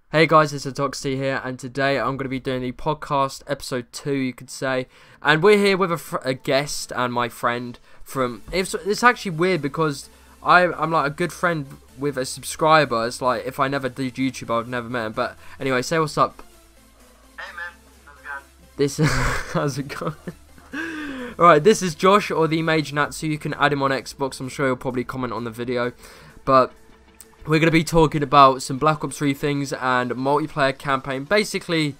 Hey guys, it's TheToxcity here, and today I'm going to be doing the podcast episode 2, you could say. And we're here with a guest and my friend from... It's actually weird because I'm like a good friend with a subscriber. It's like if I never did YouTube, I would never met him. But anyway, say what's up. Hey man, how's it going? How's it going? Alright, this is Josh, or the Mage, so you can add him on Xbox. I'm sure he'll probably comment on the video. But... we're going to be talking about some Black Ops 3 things and multiplayer campaign, basically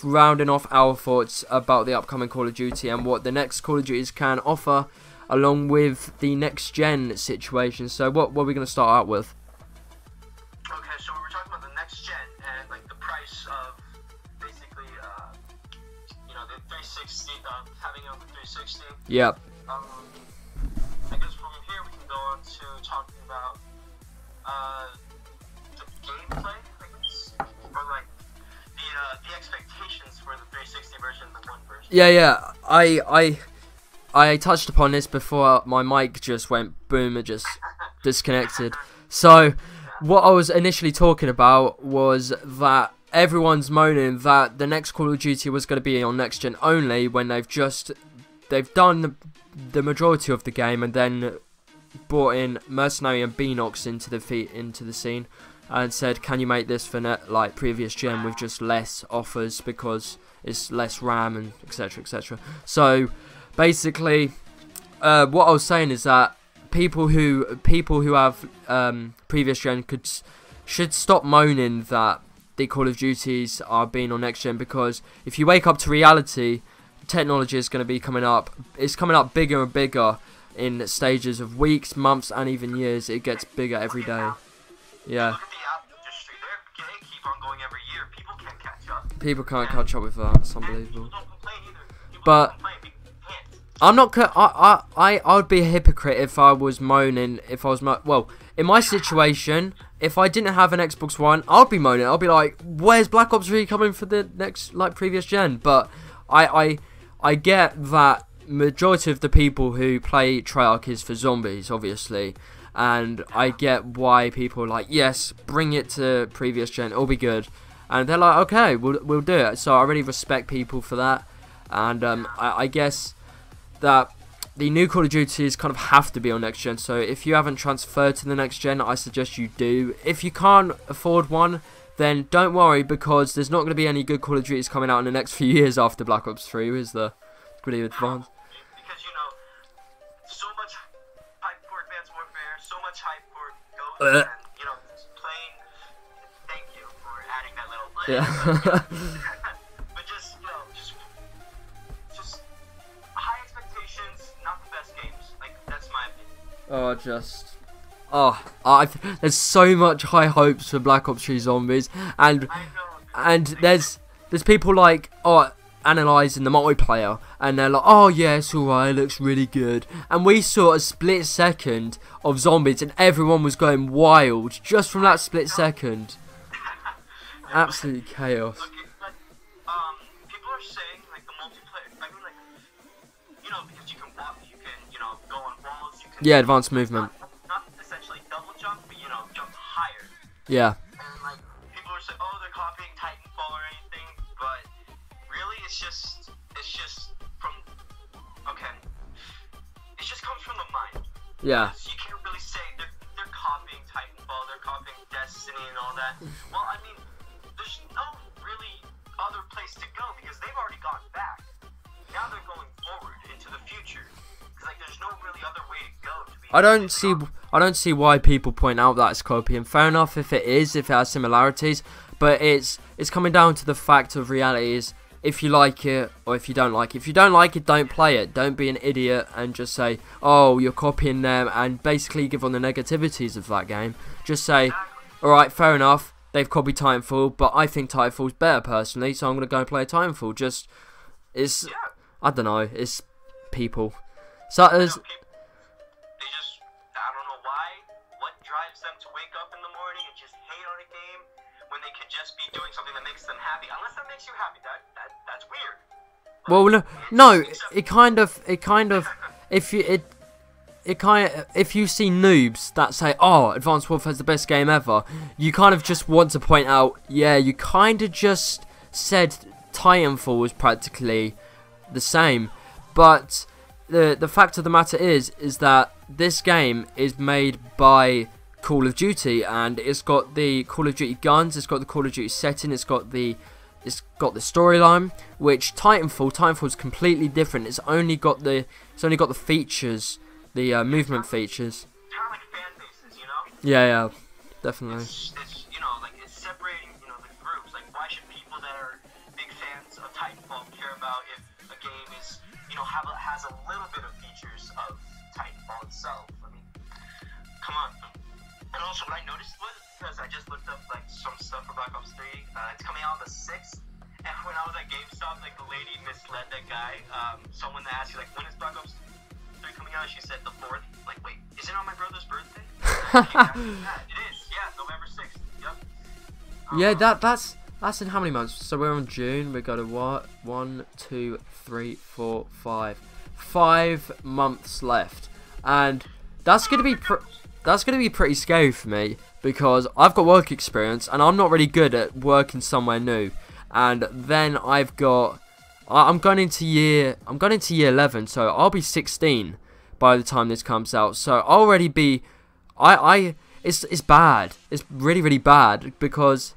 rounding off our thoughts about the upcoming Call of Duty and what the next Call of Duties can offer, along with the next gen situation. So what are we going to start out with? Okay, so we're talking about the next gen and like the price of basically, the 360, having it on the 360. Yep. I guess from here we can go on to talking about the gameplay, I guess, or like the expectations for the 360 version and the one version. Yeah. I touched upon this before my mic just went boom and just disconnected. So what I was initially talking about was that everyone's moaning that the next Call of Duty was going to be on next gen only when they've done the majority of the game and then brought in Mercenary and BO3 into the scene and said, can you make this for like previous gen with just less offers because it's less RAM and etc. So basically what I was saying is that people who have previous gen should stop moaning that the Call of Duties are being on next gen, because if you wake up to reality, technology is going to be coming up. It's coming up bigger and bigger in stages of weeks, months, and even years. It gets bigger every day. Yeah. Look at the app industry. They keep on going every year. People can't catch up. People can't catch up with that. It's unbelievable. People don't complain either. People But don't complain. People can't. I'm not. I would be a hypocrite if I was moaning. Well, in my situation, if I didn't have an Xbox One, I'd be moaning. I'd be like, "Where's Black Ops 3 coming for the next previous gen?" But I get that. Majority of the people who play Treyarch is for zombies, obviously, and I get why people are like, yes, bring it to previous gen, it'll be good, and they're like, okay, we'll do it. So I really respect people for that, and I guess that the new Call of Duties kind of have to be on next gen. So if you haven't transferred to the next gen, I suggest you do. If you can't afford one, then don't worry, because there's not going to be any good Call of Duties coming out in the next few years after Black Ops 3, is there? It's really advanced. So much hype for Advanced Warfare, so much hype for Ghost, and, playing. Thank you for adding that little. Yeah. But just high expectations, not the best games. Like, that's my opinion. There's so much high hopes for Black Ops 3 Zombies, and there's people like, analysing the multiplayer, and they're like, oh yeah, it's alright, it looks really good, and we saw a split second of zombies and everyone was going wild just from that split second. Absolute chaos. Look, people are saying like the multiplayer, I mean, like, because you can walk, you can, go on walls, you can, Advanced movement. not essentially double jump, but jump higher. Yeah. And like, people are saying, oh, they're copying Titanfall or anything, but really, it's just from, okay, it just comes from the mind. Yeah. You can't really say they're copying Titanfall, they're copying Destiny and all that. Well, I mean, there's no really other place to go because they've already gone back. Now they're going forward into the future. Because like, there's no really other way to go. I don't see why people point out that it's copying. Fair enough if it has similarities, but it's coming down to the fact of reality is, if you like it or if you don't like it. If you don't like it, don't play it. Don't be an idiot and just say, oh, you're copying them, and basically give on the negativities of that game. Just say, alright, fair enough, they've copied Titanfall, but I think Titanfall's better personally, so I'm going to go and play Titanfall. I don't know, it's people. So they just, I don't know what drives them to wake up in the morning and just hate on a game when they could just be doing something that makes them happy. Unless that makes you happy, that's weird. Well, no, it kind of, if you see noobs that say, oh, Advanced Warfare's the best game ever, you kind of just want to point out, yeah, you kind of just said Titanfall was practically the same, but the fact of the matter is that this game is made by Call of Duty, and it's got the Call of Duty guns, it's got the Call of Duty setting, it's got the storyline, which Titanfall's completely different. It's only got the features, the movement features. Kind of like fan bases, you know? Yeah, definitely. It's you know, like it's separating, you know, the groups. Like, why should people that are big fans of Titanfall care about if a game is, you know, has a little bit of features of Titanfall itself? I mean, come on. And also, what I noticed was, because I just looked up like some stuff for Black Ops 3. It's coming out on the 6th. And when I was at GameStop, like the lady misled that guy. Someone that asked you like, when is Black Ops 3 coming out? She said the 4th. Like, wait, is it on my brother's birthday? Yeah, it is. Yeah, November 6th. Yep. Yeah, that's in how many months? So we're on June. We got a what? 1, 2, 3, 4, 5. 5 months left, and that's gonna be pretty scary for me, because I've got work experience and I'm not really good at working somewhere new. And then I'm going into year 11, so I'll be 16 by the time this comes out. So I'll already be it's bad. It's really bad, because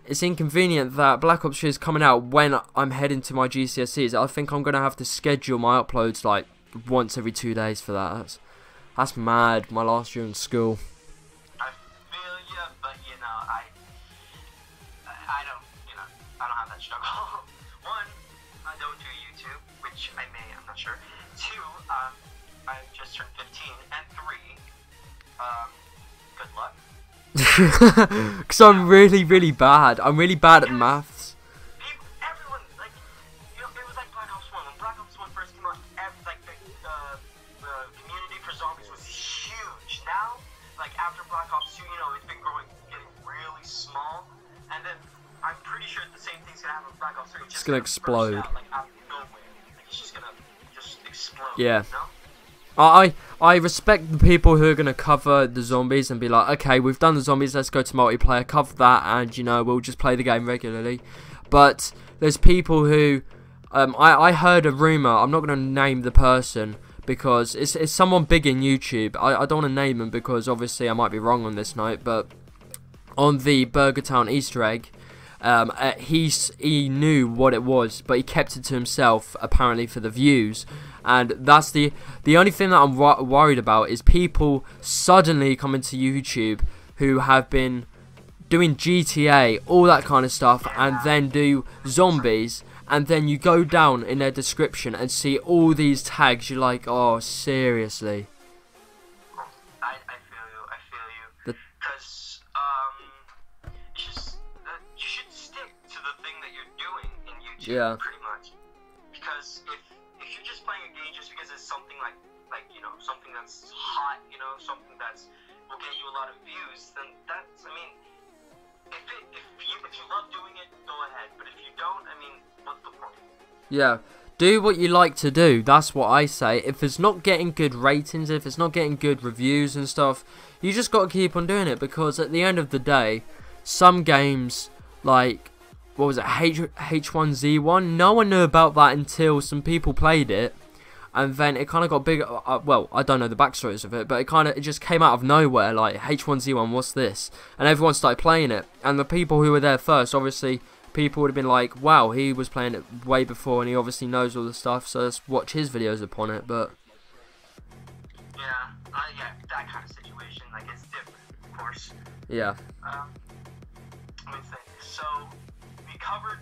it's inconvenient that Black Ops 3 is coming out when I'm heading to my GCSEs. I think I'm going to have to schedule my uploads like once every 2 days for that. That's mad, my last year in school. I feel you, but you know, I don't, you know, I don't have that struggle. One, I don't do YouTube, which I may, I'm not sure. Two, I just turned 15, and three, good luck. Because I'm really bad. I'm really bad at maths. Everyone, like, you know, it was like Black Ops 1. When Black Ops 1 first came out, like, the community for zombies was huge. Now, like, after Black Ops 2, you know, it's been getting really small. And then, I'm pretty sure the same thing's gonna happen with Black Ops 3. It's just gonna explode. Out, like, out of nowhere. Like, it's just gonna explode. Yeah. You know? I respect the people who are going to cover the zombies and be like, okay, we've done the zombies, let's go to multiplayer, cover that, and, you know, we'll just play the game regularly. But there's people who, I heard a rumour, I'm not going to name the person, because it's someone big in YouTube. I don't want to name him, because obviously I might be wrong on this note, but on the Burger Town Easter egg, he knew what it was, but he kept it to himself, apparently for the views. And that's the only thing that I'm worried about, is people suddenly coming to YouTube who have been doing GTA, all that kind of stuff, and then do zombies, and then you go down in their description and see all these tags. You're like, oh, seriously. I feel you. Because it's just you should stick to the thing that you're doing in YouTube. Yeah. Pretty much. Because if you're just playing a game just because it's something like you know, something that's hot, you know, something that's will get you a lot of views, then that's, I mean, if you love doing it, go ahead. But if you don't, I mean, what's the point? Yeah. Do what you like to do. That's what I say. If it's not getting good ratings, if it's not getting good reviews and stuff, you just got to keep on doing it, because at the end of the day, some games like, what was it, H1Z1? No one knew about that until some people played it, and then it kind of got bigger. Well, I don't know the backstories of it, but it just came out of nowhere, like, H1Z1, what's this? And everyone started playing it, and the people who were there first, obviously, people would have been like, wow, he was playing it way before, and he obviously knows all the stuff, so let's watch his videos upon it. But yeah, that kind of situation, like, it's different, of course. yeah. Let me think. So, we covered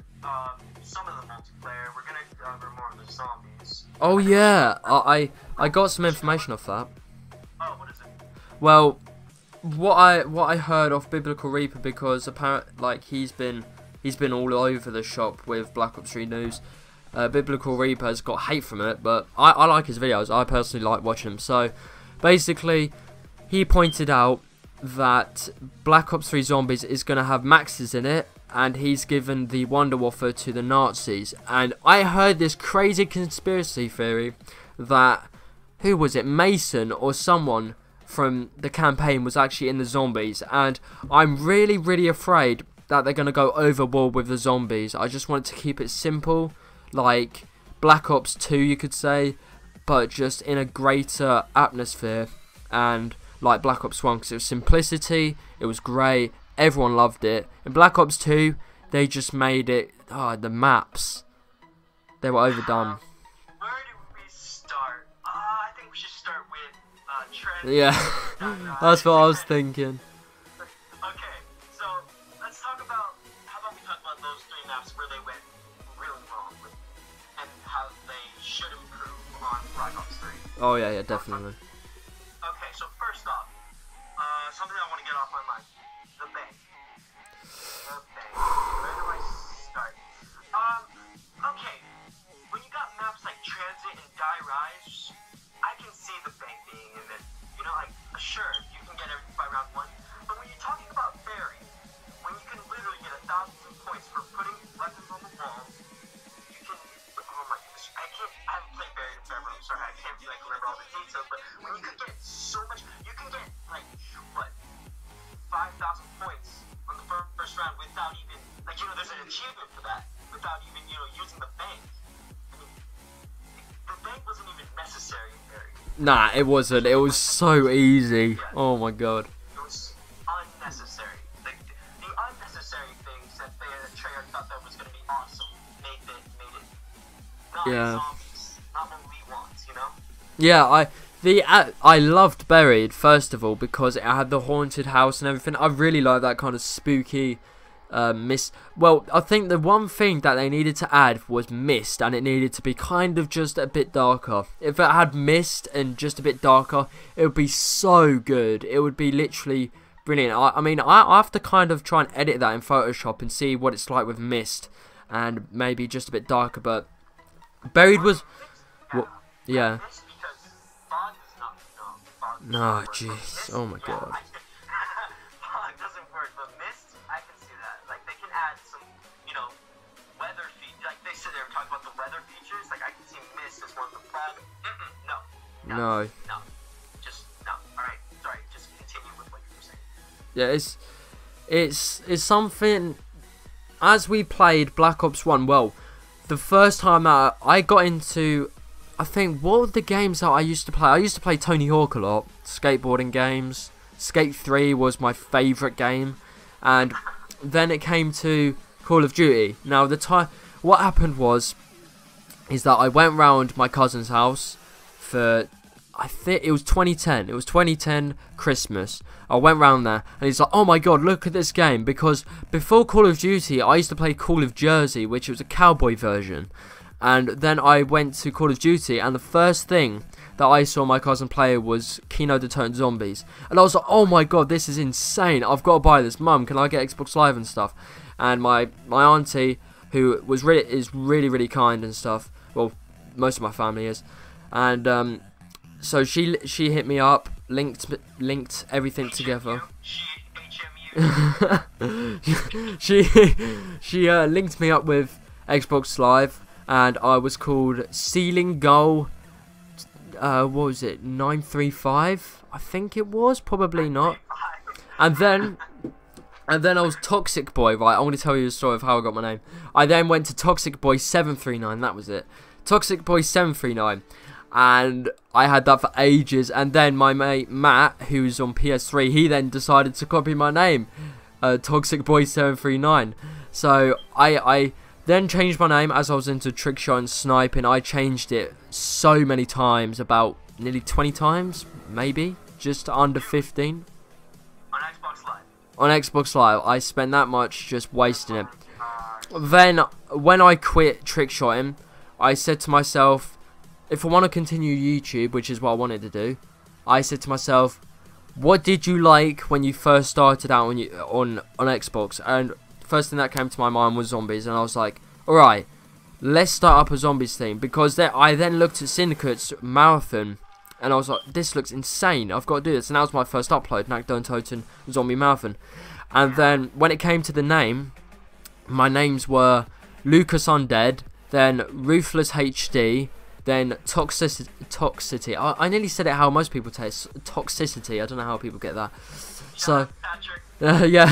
some of the multiplayer. We're gonna cover more of the zombies. Oh yeah, I got some information off that. Oh, what is it? Well, what I heard off Biblical Reaper, because apparently, like, he's been all over the shop with Black Ops 3 news. Biblical Reaper has got hate from it, but I like his videos. I personally like watching them. So basically, he pointed out that Black Ops 3 Zombies is going to have maxes in it, and he's given the Wonder Waffle to the Nazis. And I heard this crazy conspiracy theory that who was it, Mason or someone from the campaign was actually in the zombies, and I'm really afraid that they're going to go overboard with the zombies. I just wanted to keep it simple, like Black Ops 2 you could say, but just in a greater atmosphere, and like Black Ops 1, because it was simplicity, it was great, everyone loved it. In Black Ops 2, they just made it, the maps, they were overdone. Where do we start? I think we should start with trends. Yeah, that's what I was thinking. Okay, so let's talk about, how about we talk about those 3 maps where they went really wrong with, and how they should improve on Black Ops 3. Oh yeah, definitely. Okay, so first off, something I want to get off my mind. The bank. Where do I start? Okay. When you got maps like Transit and Die Rise, I can see the bank being in it. You know, like, sure, you can get everything by round 1, but when you're talking about Barry, when you can literally get 1,000 points for putting weapons on the wall, you can, oh my goodness, I haven't played Barry in forever, I'm sorry, I can't remember all the details, but when you can get so much, you can get, like, what, 5,000 points on the first round without even, like, there's an achievement for that, without even, using the bank. I mean, the bank wasn't even necessary in Barry. Nah, it wasn't. It was so easy. Yeah. Oh my god. It was unnecessary. Like, the unnecessary things that Treyarch thought that was going to be awesome made it not zombies, not what we want, Yeah, I loved Buried first of all because it had the haunted house and everything. I really like that kind of spooky mist. Well, I think the one thing that they needed to add was mist, and it needed to be kind of just a bit darker. If it had mist and just a bit darker, it would be so good. It would be literally brilliant. I mean, I have to kind of try and edit that in Photoshop and see what it's like with mist and maybe just a bit darker. But Buried was, yeah. No, jeez. Oh my god. Fog doesn't work, but mist, I can see that. Like, they can add some, weather features. Like, they said they were talking about the weather features. Like, I can see mist as one of the fog. No. Just, no. Alright, sorry. Just continue with what you were saying. Yeah, it's something, as we played Black Ops 1, well, the first time out, I got into, I think, what were the games that I used to play? I used to play Tony Hawk a lot, skateboarding games. Skate 3 was my favourite game, and then it came to Call of Duty. Now, what happened is that I went round my cousin's house for, I think it was 2010. It was 2010 Christmas. I went round there, and he's like, "Oh my god, look at this game!" Because before Call of Duty, I used to play Call of Jersey, which was a cowboy version. And then I went to Call of Duty, and the first thing that I saw my cousin play was Kino the Turned Zombies. And I was like, oh my god, this is insane. I've got to buy this. Mum, can I get Xbox Live and stuff? And my auntie, who is really kind and stuff. Well, most of my family is. And so she hit me up, linked everything together. she linked me up with Xbox Live. And I was called Ceiling Goal, what was it, 935? I think it was, probably not. And then I was Toxic Boy, right? I want to tell you the story of how I got my name. I then went to Toxic Boy 739, that was it. Toxic Boy 739. And I had that for ages. And then my mate Matt, who's on PS3, he then decided to copy my name, Toxic Boy 739. So I then changed my name as I was into trickshot and sniping. I changed it so many times, about nearly 20 times, maybe, just under 15. On Xbox Live? On Xbox Live, I spent that much just wasting it. Then, when I quit trickshotting, I said to myself, if I want to continue YouTube, which is what I wanted to do, I said to myself, what did you like when you first started out on Xbox? And first thing that came to my mind was zombies, and I was like, alright, let's start up a zombies theme, because I then looked at Syndicate's marathon, and I was like, this looks insane, I've got to do this, and that was my first upload, Nakdon Toten Zombie Marathon. And then, when it came to the name, my names were Lucas Undead, then Ruthless HD, then Toxcity. I nearly said it how most people say it. Toxicity. I don't know how people get that. So, yeah,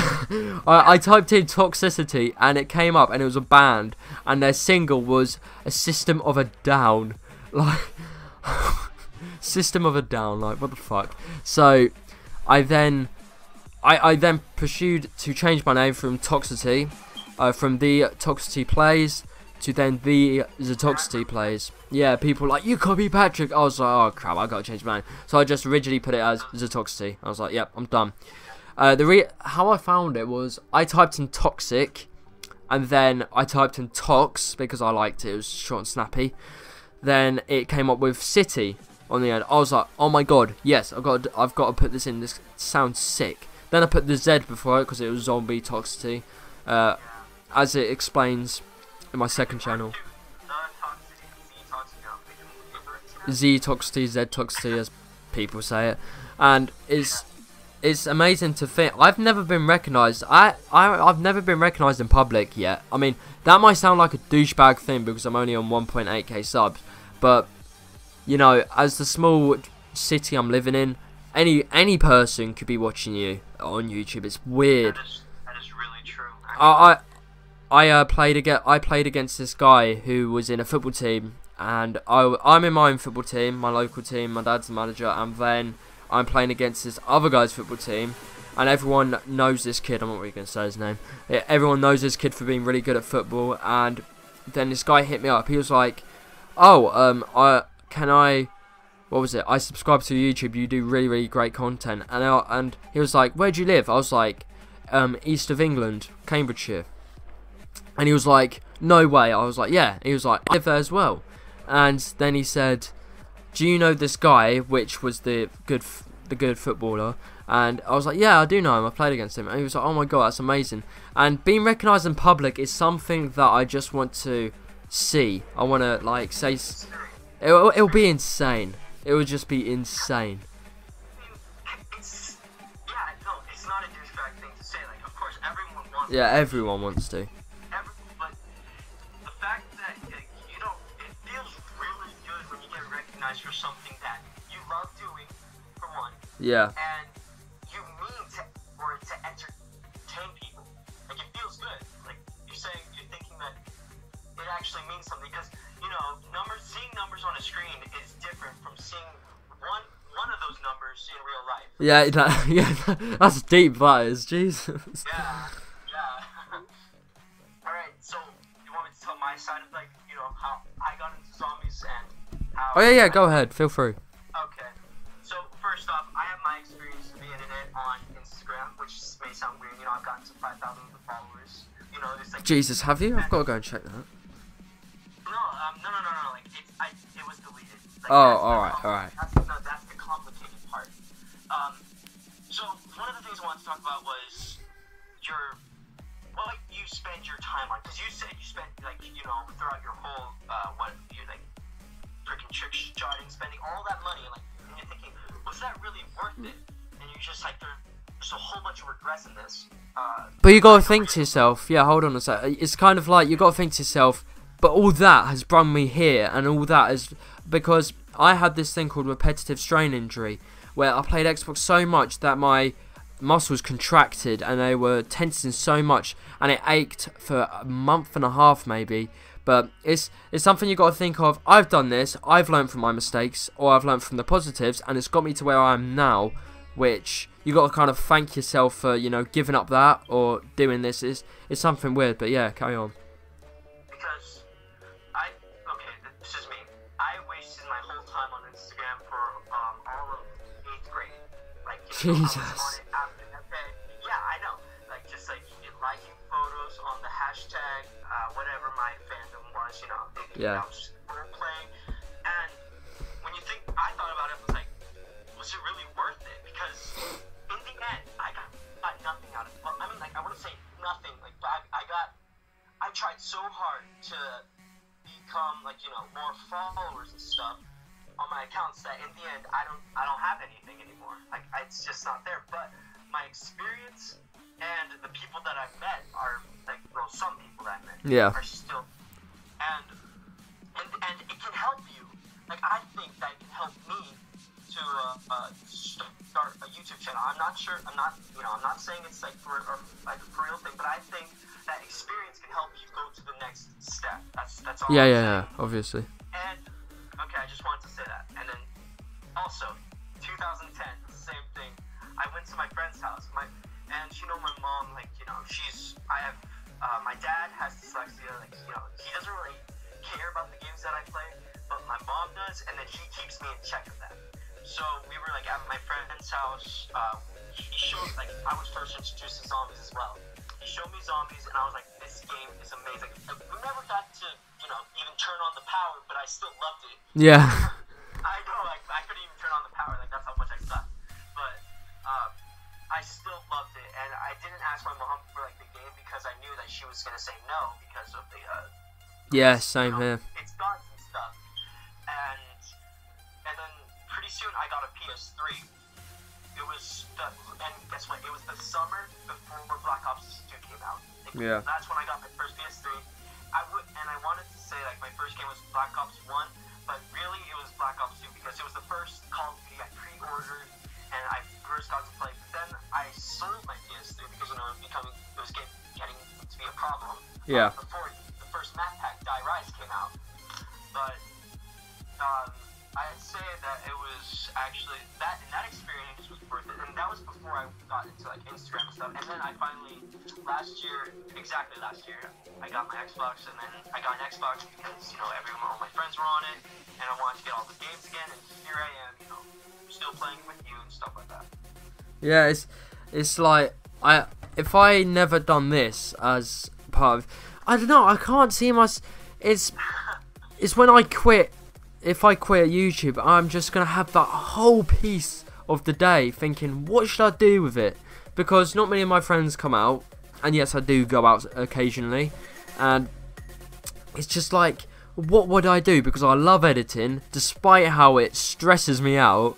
I typed in Toxicity and it came up and it was a band and their single was a System of a Down. Like, System of a Down. Like, what the fuck? So, I then pursued to change my name from Toxcity, from TheToxcity Plays to then zToxcity Plays. Yeah, people were like, you can't be Patrick. I was like, oh crap, I gotta change my name. So I just originally put it as zToxcity. I was like, yep, I'm done. How I found it was I typed in toxic, and then I typed in tox because I liked it. It was short and snappy. Then it came up with city on the end. I was like, oh my god, yes, I've got to put this in. This sounds sick. Then I put the Z before it because it was zombie toxicity, as it explains in my second channel. zToxcity, zToxcity, as people say it, and it's amazing to think. I've never been recognised. I've never been recognised in public yet. I mean, that might sound like a douchebag thing because I'm only on 1.8k subs, but you know, as the small city I'm living in, any person could be watching you on YouTube. It's weird. That is really true. I played against this guy who was in a football team, and I'm in my own football team, my local team. My dad's the manager, and then I'm playing against this other guy's football team, and everyone knows this kid. I'm not really going to say his name. Everyone knows this kid for being really good at football, and then this guy hit me up. He was like, oh, what was it? I subscribe to YouTube. You do really, really great content. And he was like, where do you live? I was like, east of England, Cambridgeshire. And he was like, no way. I was like, yeah. He was like, I live there as well. And then he said, do you know this guy, which was the good footballer? And I was like, yeah, I do know him. I played against him. And he was like, oh my god, that's amazing. And being recognised in public is something that I just want to see. I want to like say, it'll be insane. It would just be insane. It's not a douchebag thing to say. Like, of course, everyone wants. Yeah, everyone wants to. But the fact that it feels really good when you get recognized for something that you love doing, for one. Yeah. And you mean to entertain people. Like, it feels good. Like, you're thinking that it actually means something, because you know, seeing numbers on a screen is different from seeing one of those numbers in real life. Yeah, that's deep. That is, Jesus. Yeah. All right, so you want me to tell my side of, like, you know, how I got into zombies and how? Oh yeah, go ahead. Feel free. Okay. So first off, I have my experience of the internet on Instagram, which may sound weird. You know, I've gotten to 5,000 followers. You know, it's like. Jesus, have you? I've got to go and check that. No. Like, it was deleted. Like, alright. That's the complicated part. So one of the things I wanted to talk about was what you spend your time on, because you said you spent, like, you know, throughout your whole freaking trick shotting, spending all that money, and you're thinking, was that really worth it? And you're just like, there's a whole bunch of regrets in this. But you gotta think to yourself. Yeah, hold on a sec. It's kind of like you gotta think to yourself. But all that has brought me here, and all that is because I had this thing called repetitive strain injury, where I played Xbox so much that my muscles contracted and they were tensing so much, and it ached for a month and a half maybe. But it's something you got to think of. I've done this, I've learned from my mistakes, or I've learned from the positives, and it's got me to where I am now, which you got to kind of thank yourself for, you know, giving up that or doing this. It's something weird, but yeah, carry on. This is me. I wasted my whole time on Instagram for all of 8th grade. Like, Jesus. I was on it after that day. Yeah, I know. Like, just like liking photos on the hashtag, whatever my fandom was, you know. Yeah. I was just playing. And when you think, I thought about it, I was like, was it really worth it? Because in the end, I got nothing out of it. Well, I mean, like, I wouldn't say nothing. Like, but I tried so hard to become, like, you know, more followers and stuff on my accounts that in the end I don't have anything anymore. Like, it's just not there. But my experience and the people that I've met are, like, well, some people that I met are still, and it can help you start a YouTube channel. I'm not sure. I'm not saying it's like for a real thing, but I think that experience can help you go to the next step. That's all. Yeah, obviously. And okay, I just wanted to say that. And then also, 2010, same thing. I went to my friend's house. My mom, like, my dad has dyslexia. Like, he doesn't really care about the games that I play, but my mom does, and then she keeps me in check of that. So we were like at my friend's house. He showed, like, I was first introduced to zombies as well. He showed me zombies, and I was like, this game is amazing. We never got to, even turn on the power, but I still loved it. Yeah. I know, like, I couldn't even turn on the power. Like, that's how much I sucked. But I still loved it, and I didn't ask my mom for, like, the game because I knew that she was gonna say no because of the Yeah, same here. It's guns and stuff. And then pretty soon I got a PS3. And guess what? It was the summer before Black Ops 2 came out. Yeah. That's when I got my first PS3. And I wanted to say, like, my first game was Black Ops 1, but really it was Black Ops 2 because it was the first Call of Duty I pre-ordered and I first got to play. But then I sold my PS3 because it was getting to be a problem. Yeah. Before the first map pack, Die Rise, came out. But I'd say that it was actually that experience was worth it, and that was before I got into like Instagram and stuff. And then I finally last year, I got my Xbox, and then I got an Xbox because all my friends were on it, and I wanted to get all the games again. And here I am, still playing with you and stuff like that. Yeah, it's like if I never done this as part of, I don't know, I can't see myself. It's when I quit. If I quit YouTube, I'm just going to have that whole piece of the day thinking, what should I do with it? Because not many of my friends come out, and yes, I do go out occasionally, and it's just like, what would I do? Because I love editing, despite how it stresses me out.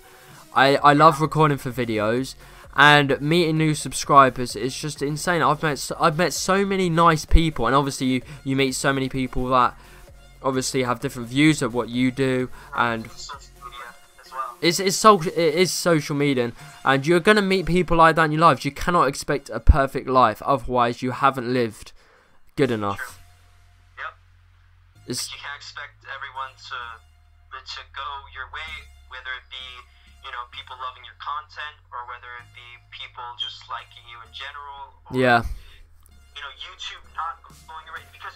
I love recording for videos, and meeting new subscribers is just insane. I've met so many nice people, and obviously you meet so many people that obviously have different views of what you do, and it is social media, and you're gonna meet people like that in your lives. You cannot expect a perfect life, otherwise you haven't lived good enough. Yep. You can't expect everyone to go your way, whether it be people loving your content, or whether it be people just liking you in general, or, yeah. YouTube not going your way, because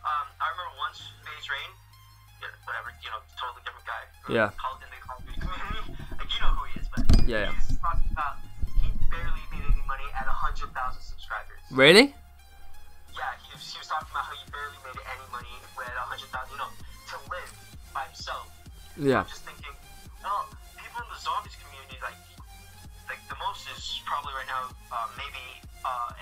I remember once FaZe Rain, whatever, totally different guy. Yeah. Called in the Call of Duty community. Like, you know who he is, but yeah. He's talking about he barely made any money at 100,000 subscribers. Really? Yeah, he was talking about how he barely made any money with 100,000, to live by himself. Yeah. I'm just thinking, well, people in the zombies community, like the most is probably right now, maybe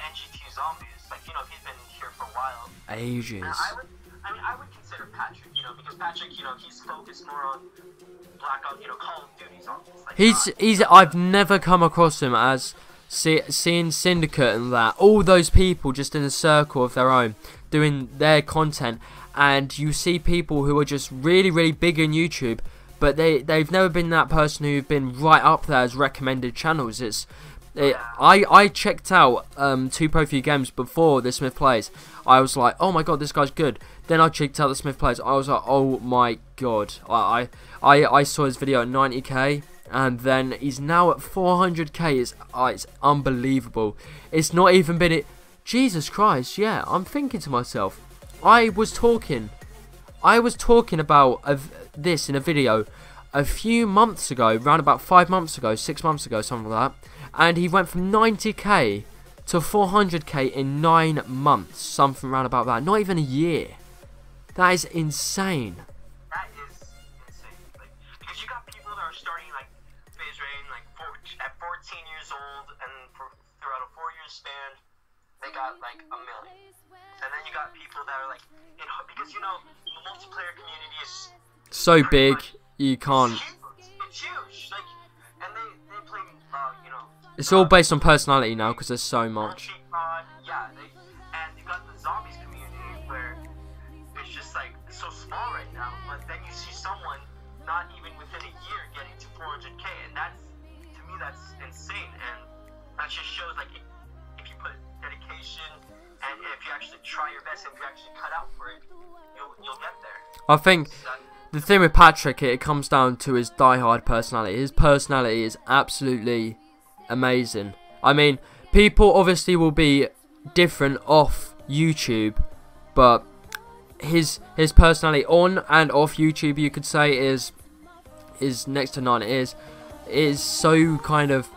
NGT Zombies. Like, he's been here for a while. Ages. I would consider Patrick, because Patrick, he's focused more on Black Ops, Call of Duty Zombies. Like, I've never come across him as seeing Syndicate and that. All those people just in a circle of their own, doing their content, and you see people who are just really, really big on YouTube, but they've never been that person who've been right up there as recommended channels. I checked out 2 Pro 3 games before the Smith Plays. I was like, oh my god, this guy's good. Then I checked out the Smith Plays. I was like, oh my god. I saw his video at 90k, and then he's now at 400k. It's unbelievable. It's not even been it. Jesus Christ, yeah. I'm thinking to myself, I was talking about this in a video a few months ago, around about 5 months ago, 6 months ago, something like that. And he went from 90k to 400k in 9 months, something around about that. Not even a year. That is insane. That is insane. Like, because you got people that are starting like FaZe Rain, like at 14 years old, and throughout a 4-year span, they got like 1 million. And then you got people that are like, because the multiplayer community is so big, you can't. It's huge. Like, and they play, It's all based on personality now, because there's so much. Yeah, and you got the zombies community where it's just like so small right now, but then you see someone not even within a year getting to 400K, and that's, to me, that's insane, and that just shows, like, if you put dedication, and if you actually try your best, and if you actually cut out for it, you'll get there. I think the thing with Patrick, it comes down to his diehard personality. His personality is absolutely amazing. I mean, people obviously will be different off YouTube, but his personality on and off YouTube, you could say, is next to none. It is so kind of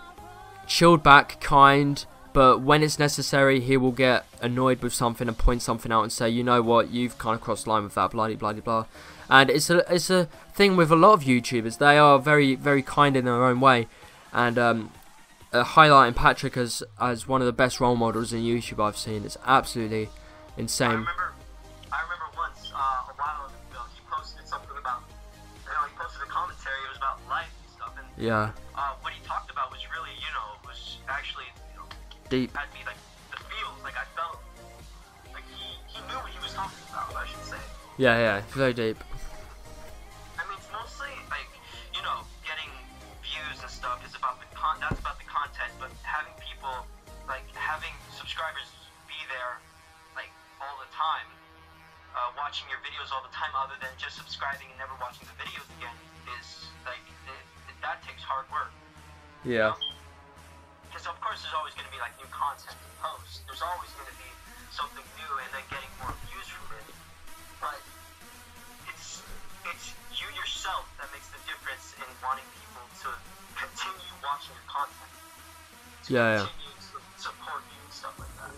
chilled back, kind, but when it's necessary, he will get annoyed with something and point something out and say, you know what, you've kind of crossed the line with that, blah blah blah. And it's a thing with a lot of YouTubers. They are very, very kind in their own way, and highlighting Patrick as one of the best role models in YouTube I've seen. It's absolutely insane. I remember once, a while ago, he posted something about, he posted a commentary. It was about life and stuff, and yeah, what he talked about was really, was actually, deep. had me, like, the feels, like, I felt like he knew what he was talking about, I should say. Yeah, very deep. I mean, it's mostly, like, getting views and stuff is about that's about the content, but having people, like, having subscribers be there, like, all the time, watching your videos all the time, other than just subscribing and never watching the videos again, is, like, that takes hard work. Yeah. Because, of course, there's always going to be, like, new content to post. There's always going to be something new and then getting more views from it. But it's you yourself that makes the difference in wanting people to continue watching your content. Yeah. Continue to support you and stuff like that.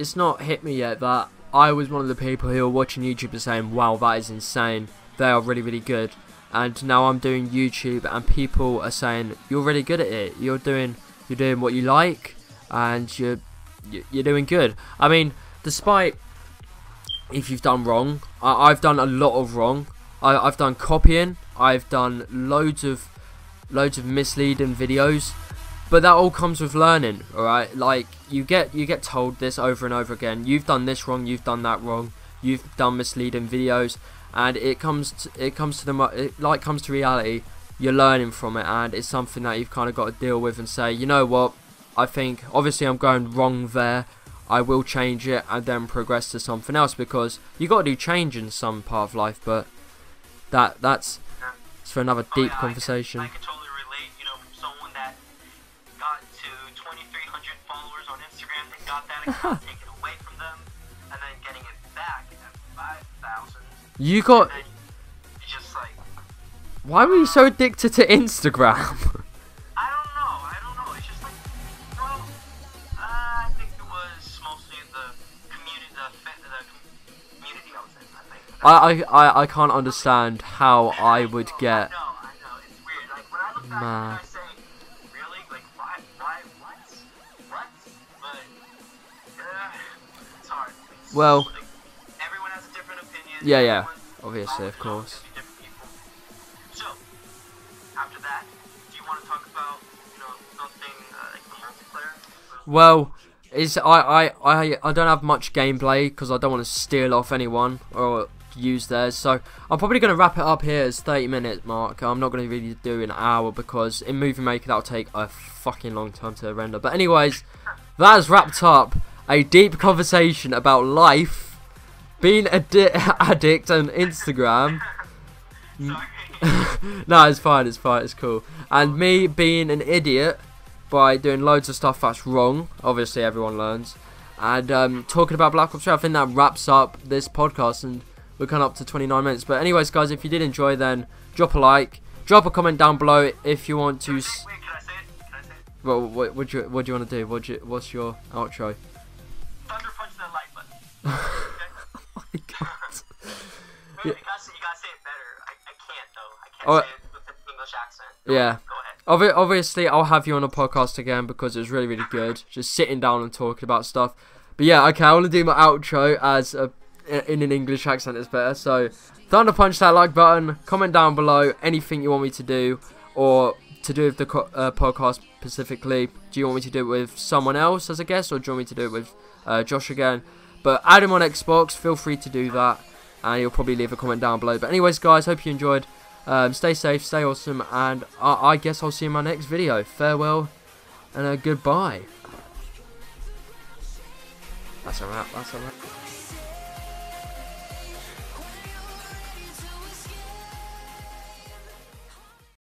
It's not hit me yet that I was one of the people who are watching YouTube and saying, wow, that is insane. They are really, really good. And now I'm doing YouTube and people are saying, you're really good at it. You're doing what you like, and you're doing good. I mean, despite if you've done wrong, I've done a lot of wrong. I've done copying. I've done loads of misleading videos, but that all comes with learning. All right, like you get told this over and over again. You've done this wrong. You've done that wrong. You've done misleading videos, and it comes to reality. You're learning from it, and it's something that you've kind of got to deal with and say, you know what, I think obviously I'm going wrong there. I will change it and then progress to something else, because you got to do change in some part of life. But that's for another deep conversation. I can totally relate. From someone that got to 2,300 followers on Instagram and got that account taken away from them, and then getting it back at 5,000. You got. And then you just like. Why were you so addicted to Instagram? I don't know. It's just like, well, I think it was mostly the community, the community I was in. I can't understand how I would get. I know, it's weird. Like, when I look back and I say, really? Like, why, what? But, it's hard. Well, like, everyone has a different opinion. yeah, obviously, of course. So, after that, do you want to talk about, something, like the multiplayer? Well, I don't have much gameplay because I don't want to steal off anyone or use theirs, so I'm probably going to wrap it up here as 30-minute mark. I'm not going to really do an hour because in Movie Maker that'll take a fucking long time to render. But anyways, that has wrapped up a deep conversation about life, being addict on Instagram. No, it's fine, it's cool. And me being an idiot by doing loads of stuff that's wrong. Obviously everyone learns. And talking about Black Ops 3, I think that wraps up this podcast, and we're coming up to 29 minutes. But anyways, guys, if you did enjoy, then drop a like, drop a comment down below if you want to. Wait, can I say it? Well, what do you want to do? What's your outro? Thunder punch that like button. Okay? Oh my god. Wait, you gotta say it better. I can't though. I can't Oh, say it with an English accent. Yeah. Go ahead. Obviously, I'll have you on a podcast again because it was really, really good. Just sitting down and talking about stuff. But yeah, okay, I want to do my outro as in an English accent is better. So, thunder punch that like button. Comment down below anything you want me to do, or to do with the podcast specifically. Do you want me to do it with someone else as a guest, or do you want me to do it with Josh again? But add him on Xbox. Feel free to do that, and you'll probably leave a comment down below. But anyways, guys, hope you enjoyed. Stay safe, stay awesome, and I guess I'll see you in my next video. Farewell and goodbye. That's a wrap. That's a wrap.